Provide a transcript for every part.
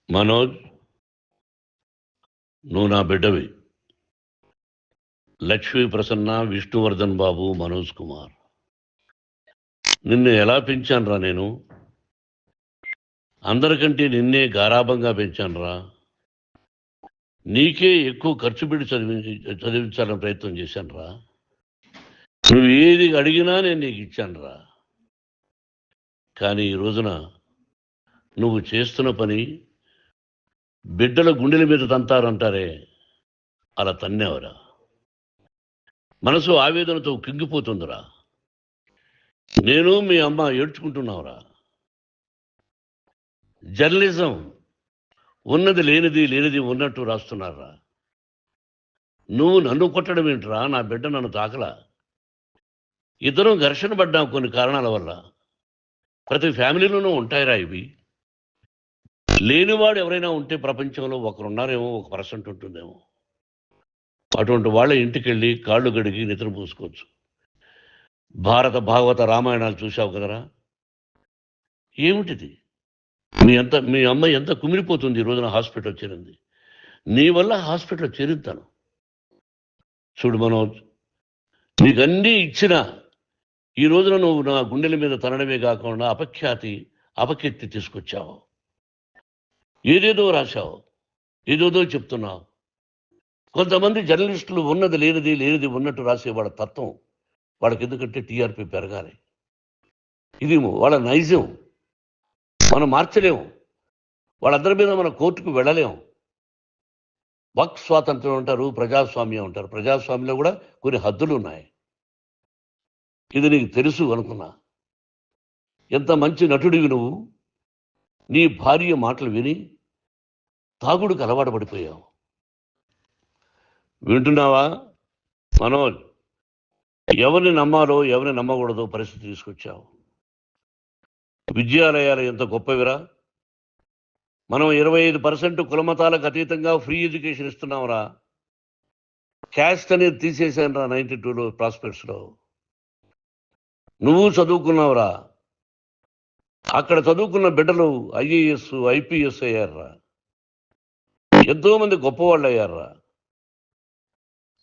మనోజ్, నువ్వు నా బిడ్డవి. లక్ష్మీ ప్రసన్న, విష్ణువర్ధన్ బాబు, మనోజ్ కుమార్. నిన్ను ఎలా పెంచానురా నేను? అందరికంటే నిన్నే గారాభంగా పెంచానురా. నీకే ఎక్కువ ఖర్చు పెట్టి చదివించాలని ప్రయత్నం చేశానురా. నువ్వు ఏది అడిగినా నేను నీకు ఇచ్చానురా. కానీ ఈ రోజున నువ్వు చేస్తున్న పని బిడ్డల గుండెల మీద తంతారంటారే, అలా తన్నేవరా. మనసు ఆవేదనతో కింగిపోతుందిరా. నేను మీ అమ్మ ఏడ్చుకుంటున్నావురా. జర్నలిజం ఉన్నది లేనిది, లేనిది ఉన్నట్టు రాస్తున్నారా. నువ్వు నన్ను కొట్టడం ఏంట్రా? నా బిడ్డ నన్ను తాకలా. ఇద్దరం ఘర్షణ పడ్డాం కొన్ని కారణాల వల్ల. ప్రతి ఫ్యామిలీలోనూ ఉంటాయిరా ఇవి. లేనివాడు ఎవరైనా ఉంటే ప్రపంచంలో ఒకరున్నారేమో, 1% ఉంటుందేమో. అటువంటి వాళ్ళ ఇంటికి వెళ్ళి కాళ్ళు గడిగి నిద్ర పూసుకోవచ్చు. భారత భాగవత రామాయణాలు చూశావు కదరా. ఏమిటిది? మీ అమ్మ ఎంత కుమిలిపోతుంది ఈ రోజున హాస్పిటల్ చేరింది. నీ వల్ల హాస్పిటల్ చేరుతాను. చూడు మనోజ్, నీకన్నీ ఇచ్చిన ఈ రోజున నువ్వు నా గుండెల మీద తనడమే కాకుండా అపకీర్తి తీసుకొచ్చావు. ఏదేదో రాశావు, ఏదేదో చెప్తున్నావు. కొంతమంది జర్నలిస్టులు ఉన్నది లేనిది, లేనిది ఉన్నట్టు రాసేవాళ్ళ తత్వం వాళ్ళకి. ఎందుకంటే టీఆర్పీ పెరగాలి. ఇది వాళ్ళ నైజం. మనం మార్చలేము. వాళ్ళందరి మీద మన కోర్టుకు వెళ్ళలేము. వాక్ స్వాతంత్రం అంటారు, ప్రజాస్వామ్యం అంటారు. ప్రజాస్వామ్యంలో కూడా కొన్ని హద్దులు ఉన్నాయి. ఇది నీకు తెలుసు అనుకున్నా. ఎంత మంచి నటుడివి నువ్వు. నీ భార్య మాటలు విని తాగుడుకు అలవాటు పడిపోయావు. వింటున్నావా మనోజ్? ఎవరిని నమ్మాలో ఎవరిని నమ్మకూడదో పరిస్థితి తీసుకొచ్చావు. విద్యాలయాలు ఎంత గొప్పవిరా. మనం 25% కులమతాలకు అతీతంగా ఫ్రీ ఎడ్యుకేషన్ ఇస్తున్నాంరా. క్యాస్ట్ అనేది తీసేశానురా 92లో ప్రాస్పెక్ట్స్లో. నువ్వు చదువుకున్నావురా. అక్కడ చదువుకున్న బిడ్డలు IAS, IPS అయ్యారా. ఎంతోమంది గొప్పవాళ్ళు అయ్యారా.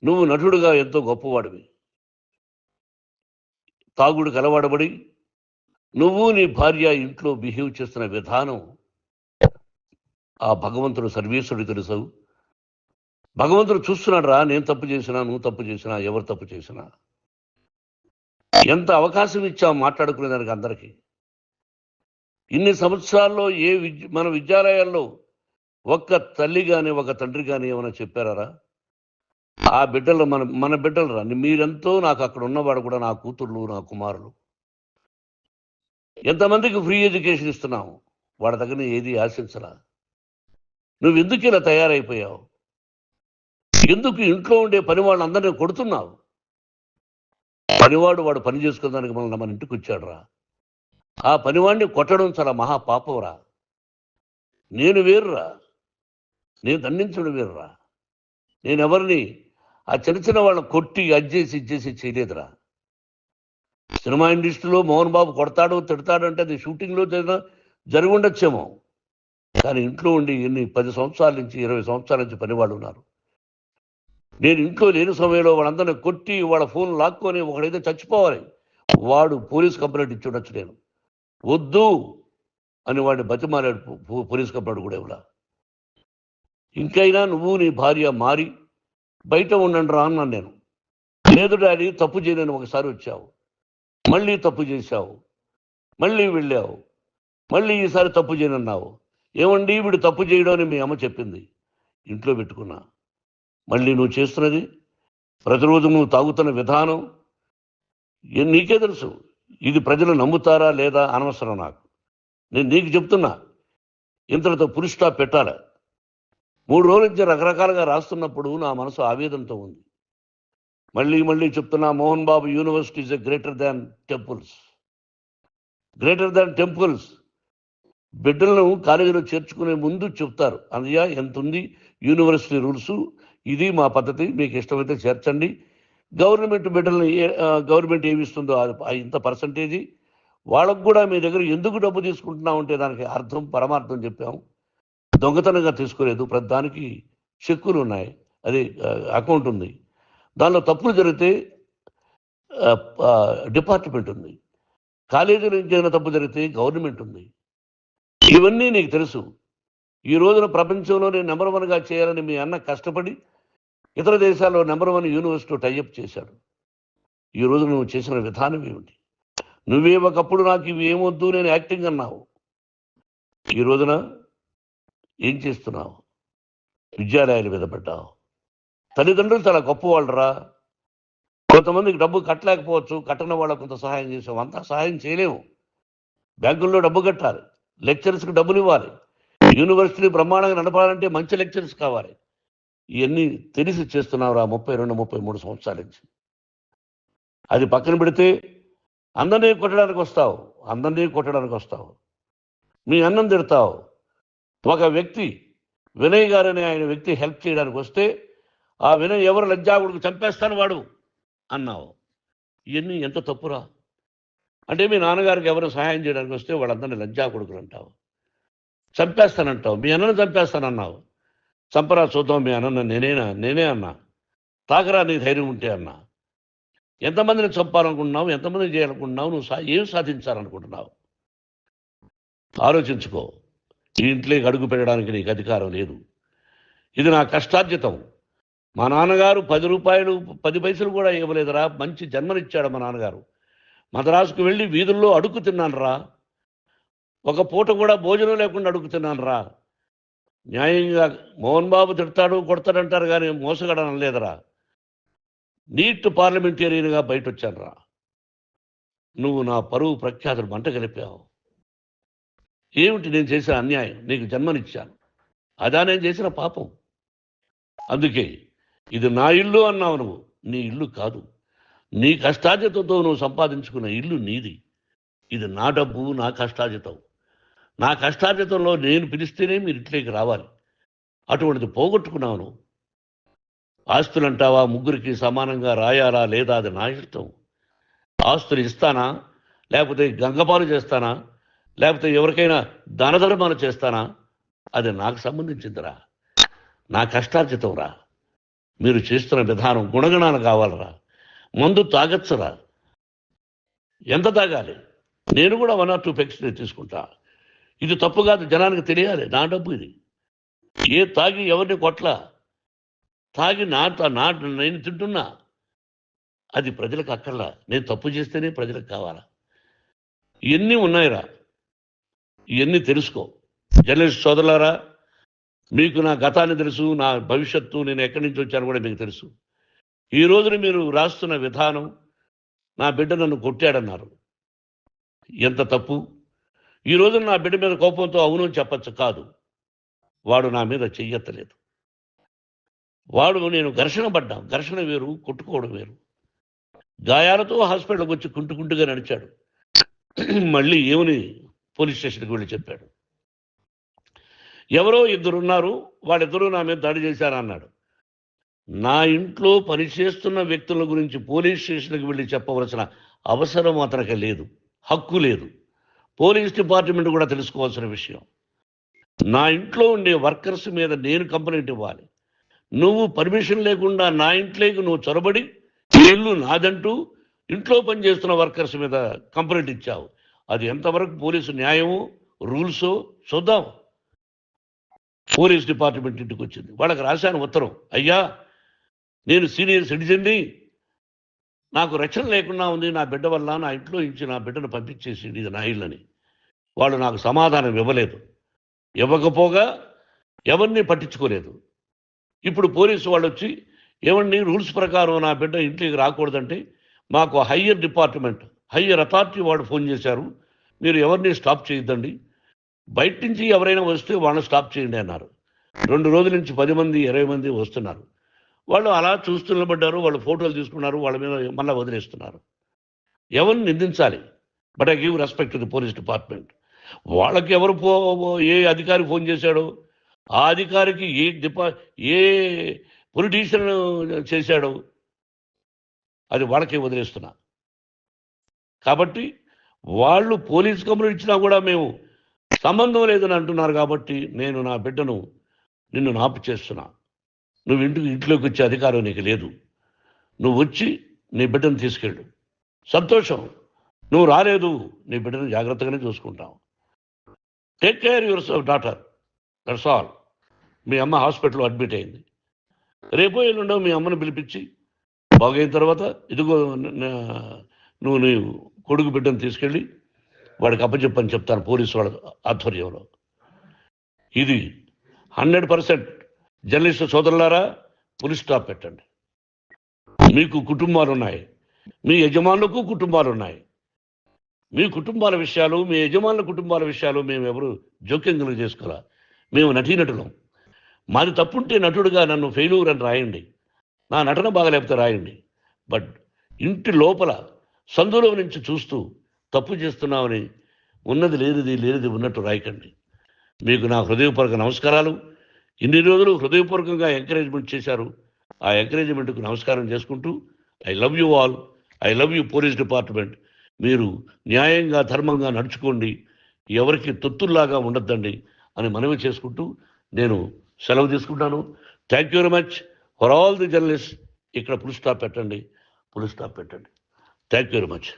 నువ్వు నటుడుగా ఎంతో గొప్పవాడివి. తాగుడికి అలవాడబడి నువ్వు నీ భార్య ఇంట్లో బిహేవ్ చేస్తున్న విధానం ఆ భగవంతుడు సర్వేశ్వరుడు తెలుసు. భగవంతుడు చూస్తున్నాడు రా. నేను తప్పు చేసినా, నువ్వు తప్పు చేసినా, ఎవరు తప్పు చేసినా. ఎంత అవకాశం ఇచ్చావు మాట్లాడుకునేదానికి అందరికీ. ఇన్ని సంవత్సరాల్లో మన విద్యాలయాల్లో ఒక్క తల్లి కానీ ఒక తండ్రి కానీ ఏమైనా చెప్పారా? ఆ బిడ్డలు మన బిడ్డలు రా. మీరెంతో నాకు అక్కడ ఉన్నవాడు కూడా నా కూతుర్లు, నా కుమారులు. ఎంతమందికి ఫ్రీ ఎడ్యుకేషన్ ఇస్తున్నావు. వాడి దగ్గర ఏది ఆశించరా. నువ్వు ఎందుకు ఇలా తయారైపోయావు? ఎందుకు ఇంట్లో ఉండే పని వాళ్ళందరినీ కొడుతున్నావు? పనివాడు వాడు పని చేసుకోవడానికి మన ఇంటికి వచ్చాడు రా. ఆ పనివాడిని కొట్టడం చాలా మహాపాపంరా. నేను వేరురా. నేను దండించడం వేరురా. నేను ఎవరిని ఆ చిన్న వాళ్ళని కొట్టి ఇచ్చేసి చేయలేదురా. సినిమా ఇండస్ట్రీలో మోహన్ బాబు కొడతాడు, తిడతాడు అంటే అది షూటింగ్లో జరిగి ఉండొచ్చేమో. కానీ ఇంట్లో ఉండి 10 సంవత్సరాల నుంచి 20 సంవత్సరాల నుంచి పనివాళ్ళు ఉన్నారు. నేను ఇంట్లో లేని సమయంలో వాళ్ళందరినీ కొట్టి వాళ్ళ ఫోన్ లాక్కొని ఒకడైతే చచ్చిపోవాలి. వాడు పోలీస్ కంప్లైంట్ ఇచ్చి ఉండొచ్చు. నేను వద్దు అని వాడిని బతిమాలాడు. పోలీస్ కంప్లైంట్ కూడా ఇవ్వలా. ఇంకైనా నువ్వు నీ భార్య మారి బయట ఉండండి రా అన్నాను నేను. లేదు డాడీ, తప్పు చేయలేని ఒకసారి వచ్చావు, మళ్ళీ తప్పు చేశావు, మళ్ళీ వెళ్ళావు, మళ్ళీ ఈసారి తప్పు చేయనన్నావు. ఏమండి వీడు తప్పు చేయడం అని మీ అమ్మ చెప్పింది. ఇంట్లో పెట్టుకున్నా. మళ్ళీ నువ్వు చేస్తున్నది, ప్రతిరోజు నువ్వు తాగుతున్న విధానం నీకే తెలుసు. ఇది ప్రజలు నమ్ముతారా లేదా అనవసరం నాకు. నేను నీకు చెప్తున్నా, ఇంతటితో పులి స్టాప్ పెట్టాలి. 3 రోజుల నుంచి రకరకాలుగా రాస్తున్నప్పుడు నా మనసు ఆవేదనతో ఉంది. మళ్ళీ చెప్తున్నా, Mohan Babu university is greater than temples. Greater than temples. బిడ్డలను కాలేజీలో చేర్చుకునే ముందు చెప్తారు, అన్నయ్య ఎంత ఉంది యూనివర్సిటీ రూల్స్, ఇది మా పద్ధతి, మీకు ఇష్టమైతే చేర్చండి. గవర్నమెంట్ బిడ్డలను గవర్నమెంట్ ఏమిస్తుందో ఇంత పర్సంటేజీ వాళ్ళకు కూడా మీ దగ్గర ఎందుకు డబ్బు తీసుకుంటున్నామంటే దానికి అర్థం పరమార్థం చెప్పాము. దొంగతనంగా తీసుకోలేదు, ప్రతిదానికి చెక్కులు ఉన్నాయి, అది అకౌంట్ ఉంది. దానిలో తప్పులు జరిగితే డిపార్ట్మెంట్ ఉంది. కాలేజీలో ఇంకేమైనా తప్పు జరిగితే గవర్నమెంట్ ఉంది. ఇవన్నీ నీకు తెలుసు. ఈ రోజున ప్రపంచంలో నేను నెంబర్ 1గా చేయాలని మీ అన్న కష్టపడి ఇతర దేశాల్లో నెంబర్ 1 యూనివర్సిటీ టైఅప్ చేశాడు. ఈ రోజు నువ్వు చేసిన విధానం ఏమిటి? నువ్వే ఒకప్పుడు నాకు ఇవి ఏమొద్దు, నేను యాక్టింగ్ అన్నావు. ఈ రోజున ఏం చేస్తున్నావు? విద్యాలయాల మీద పడ్డావు. తల్లిదండ్రులు చాలా గొప్పవాళ్ళరా. కొంతమందికి డబ్బు కట్టలేకపోవచ్చు, కట్టని వాళ్ళకు కొంత సహాయం చేసాం. అంతా సహాయం చేయలేము. బ్యాంకుల్లో డబ్బు కట్టాలి, లెక్చరర్స్కి డబ్బులు ఇవ్వాలి, యూనివర్సిటీ బ్రహ్మాండంగా నడపాలంటే మంచి లెక్చరర్స్ కావాలి. ఇవన్నీ తెలిసి చేస్తున్నావురా 32, 33 సంవత్సరాల నుంచి. అది పక్కన పెడితే అందరినీ కొట్టడానికి వస్తావు. మీ అన్నం తిడతావు. ఒక వ్యక్తి వినయ్ గారని ఆయన వ్యక్తి హెల్ప్ చేయడానికి వస్తే ఆ వినయ్ ఎవరు లజ్జాగుడికి చంపేస్తాను వాడు అన్నావు. ఇవన్నీ ఎంత తప్పురా? అంటే మీ నాన్నగారికి ఎవరు సహాయం చేయడానికి వస్తే వాళ్ళందరినీ లజ్జాగుడుకులు అంటావు, చంపేస్తానంటావు. మీ అన్నను చంపేస్తానన్నావు. చంపరా చూద్దాం మీ అన్న. నేనే అన్నా. తాకరా నీ ధైర్యం ఉంటే అన్నా. ఎంతమందిని చంపాలనుకుంటున్నావు? ఎంతమందిని చేయాలనుకుంటున్నావు? నువ్వు ఏం సాధించాలనుకుంటున్నావు? ఆలోచించుకో. ఈ ఇంట్లోకి అడుగు పెట్టడానికి నీకు అధికారం లేదు. ఇది నా కష్టార్జితం. మా నాన్నగారు 10 రూపాయలు 10 పైసలు కూడా ఇవ్వలేదురా. మంచి జన్మనిచ్చాడు మా నాన్నగారు. మద్రాసుకు వెళ్ళి వీధుల్లో అడుగు తిన్నాను రా. ఒక పూట కూడా భోజనం లేకుండా అడుగు తిన్నాను రా. న్యాయంగా మోహన్ బాబు తిడతాడు కొడతాడంటారు కానీ మోసగడనం లేదురా. నీట్ పార్లమెంటేరియన్గా బయట వచ్చాను రా. నువ్వు నా పరువు ప్రఖ్యాతులు మంట కలిపావు. ఏమిటి నేను చేసిన అన్యాయం? నీకు జన్మనిచ్చాను, అదా నేను చేసిన పాపం. అందుకే ఇది నా ఇల్లు అన్నావు. నువ్వు నీ ఇల్లు కాదు. నీ కష్టార్జితంతో నువ్వు సంపాదించుకున్న ఇల్లు నీది. ఇది నా డబ్బు, నా కష్టార్జితం. నా కష్టార్జితంలో నేను పిలిస్తేనే మీరు ఇంట్లోకి రావాలి. అటువంటిది పోగొట్టుకున్నావు నువ్వు. ఆస్తులు అంటావా? ముగ్గురికి సమానంగా రాయాలా లేదా అది నా ఇష్టం. ఆస్తులు ఇస్తానా, లేకపోతే గంగపాలు చేస్తానా, లేకపోతే ఎవరికైనా దానధర్మాలు చేస్తానా, అది నాకు సంబంధించిందిరా. నా కష్టార్జితం రా. మీరు చేస్తున్న విధానం గుణగణాలు కావాలరా. మందు తాగచ్చురా. ఎంత తాగాలి? నేను కూడా 1 or 2 పెగ్స్ తీసుకుంటా. ఇది తప్పు కాదు, జనానికి తెలియాలి. నా డబ్బు ఇది. తాగి ఎవరిని కొట్లా, తాగి నేను తింటున్నా. అది ప్రజలకు అక్కర్లా. నేను తప్పు చేస్తేనే ప్రజలకు కావాలా. ఇవన్నీ ఉన్నాయిరా. ఇవన్నీ తెలుసుకో. జర్నలిస్ట్ సోదరులారా, మీకు నా గతాన్ని తెలుసు, నా భవిష్యత్తు, నేను ఎక్కడి నుంచి వచ్చాను కూడా మీకు తెలుసు. ఈ రోజున మీరు రాస్తున్న విధానం, నా బిడ్డ నన్ను కొట్టాడన్నారు. ఎంత తప్పు! ఈ రోజున నా బిడ్డ మీద కోపంతో అవును చెప్పచ్చు. కాదు, వాడు నా మీద చెయ్యెత్తలేదు. నేను ఘర్షణ పడ్డాం. ఘర్షణ వేరు, కొట్టుకోవడం వేరు. గాయాలతో హాస్పిటల్కి వచ్చి కుంటుకుంటుగా నడిచాడు. మళ్ళీ ఏమని పోలీస్ స్టేషన్కి వెళ్ళి చెప్పాడు. ఎవరో 2 ఉన్నారు, వాళ్ళిద్దరూ నా మీద దాడి చేశారన్నాడు. నా ఇంట్లో పనిచేస్తున్న వ్యక్తుల గురించి పోలీస్ స్టేషన్కి వెళ్ళి చెప్పవలసిన అవసరం అతనికి లేదు, హక్కు లేదు. పోలీస్ డిపార్ట్మెంట్ కూడా తెలుసుకోవాల్సిన విషయం. నా ఇంట్లో ఉండే వర్కర్స్ మీద నేను కంప్లైంట్ ఇవ్వాలి. నువ్వు పర్మిషన్ లేకుండా నా ఇంట్లోకి నువ్వు చొరబడి ఇల్లు నాదంటూ ఇంట్లో పనిచేస్తున్న వర్కర్స్ మీద కంప్లైంట్ ఇచ్చావు. అది ఎంతవరకు పోలీసు న్యాయమో రూల్సో చూద్దాం. పోలీస్ డిపార్ట్మెంట్ ఇంటికి వచ్చింది. వాళ్ళకి రాశాను ఉత్తరం, అయ్యా నేను సీనియర్ సిటిజన్ని, నాకు రక్షణ లేకుండా ఉంది, నా బిడ్డ వల్ల నా ఇంట్లో నుంచి నా బిడ్డను పంపించేసి ఇది నా ఇల్లని. వాళ్ళు నాకు సమాధానం ఇవ్వలేదు. ఇవ్వకపోగా ఎవరిని పట్టించుకోలేదు. ఇప్పుడు పోలీసు వాళ్ళు వచ్చి ఏమండి రూల్స్ ప్రకారం నా బిడ్డ ఇంటికి రాకూడదంటే మాకు హయ్యర్ డిపార్ట్మెంట్, హయ్యర్ అథారిటీ వాళ్ళు ఫోన్ చేశారు, మీరు ఎవరిని స్టాప్ చేయొద్దండి, బయట నుంచి ఎవరైనా వస్తే వాళ్ళని స్టాప్ చేయండి అన్నారు. 2 రోజుల నుంచి 10 మంది 20 మంది వస్తున్నారు. వాళ్ళు అలా చూస్తూ నిలబడ్డారు. వాళ్ళు ఫోటోలు తీసుకున్నారు, వాళ్ళ మీద మళ్ళీ వదిలేస్తున్నారు. ఎవరిని నిందించాలి? But I give respect to the police department. వాళ్ళకి ఎవరు ఏ అధికారి ఫోన్ చేశాడో, ఆ అధికారికి ఏ పొలిటీషియన్ చేశాడో అది వాళ్ళకే వదిలేస్తున్నా. కాబట్టి వాళ్ళు పోలీస్ కంప్లైంట్ ఇచ్చినా కూడా మేము సంబంధం లేదని అంటున్నారు కాబట్టి నేను నా బిడ్డను నిన్ను నాపు చేస్తున్నా. నువ్వు ఇంట్లోకి వచ్చే అధికారం నీకు లేదు. నువ్వు వచ్చి నీ బిడ్డను తీసుకెళ్ళు. సంతోషం. నువ్వు రాలేదు, నీ బిడ్డను జాగ్రత్తగానే చూసుకుంటావు. Take care your daughter, that's all. మీ అమ్మ హాస్పిటల్లో అడ్మిట్ అయింది. రేపో ఎల్లుండో మీ అమ్మను పిలిపించి బాగైన తర్వాత ఇదిగో నువ్వు నీ కొడుకు బిడ్డను తీసుకెళ్ళి వాడికి అప్పచెప్పని చెప్తాను పోలీసు వాళ్ళ ఆధ్వర్యంలో. ఇది 100% జర్నలిస్టు సోదరులారా, పులి స్టాప్ పెట్టండి. మీకు కుటుంబాలు ఉన్నాయి, మీ యజమానులకు కుటుంబాలు ఉన్నాయి. మీ కుటుంబాల విషయాలు, మీ యజమానుల కుటుంబాల విషయాలు మేము ఎవరు జోక్యం చేసుకోవాలా. మేము నటీనటులం. మాది తప్పుంటే నటుడుగా నన్ను ఫెయిల్యూర్ అని రాయండి, నా నటన బాగలేకపోతే రాయండి. బట్ ఇంటి లోపల సందులో నుంచి చూస్తూ తప్పు చేస్తున్నామని ఉన్నది లేనిది ఉన్నట్టు రాయకండి. మీకు నా హృదయపూర్వక నమస్కారాలు. ఇన్ని రోజులు హృదయపూర్వకంగా ఎంకరేజ్మెంట్ చేశారు. ఆ ఎంకరేజ్మెంట్కు నమస్కారం చేసుకుంటూ I love you all. I love you police department. మీరు న్యాయంగా ధర్మంగా నడుచుకోండి, ఎవరికి తొత్తుల్లాగా ఉండొద్దండి అని మనవి చేసుకుంటూ నేను సెలవు తీసుకుంటాను. Thank you very much for all the journalist. ఇక్కడ పులి స్టాప్ పెట్టండి. Thank you very much.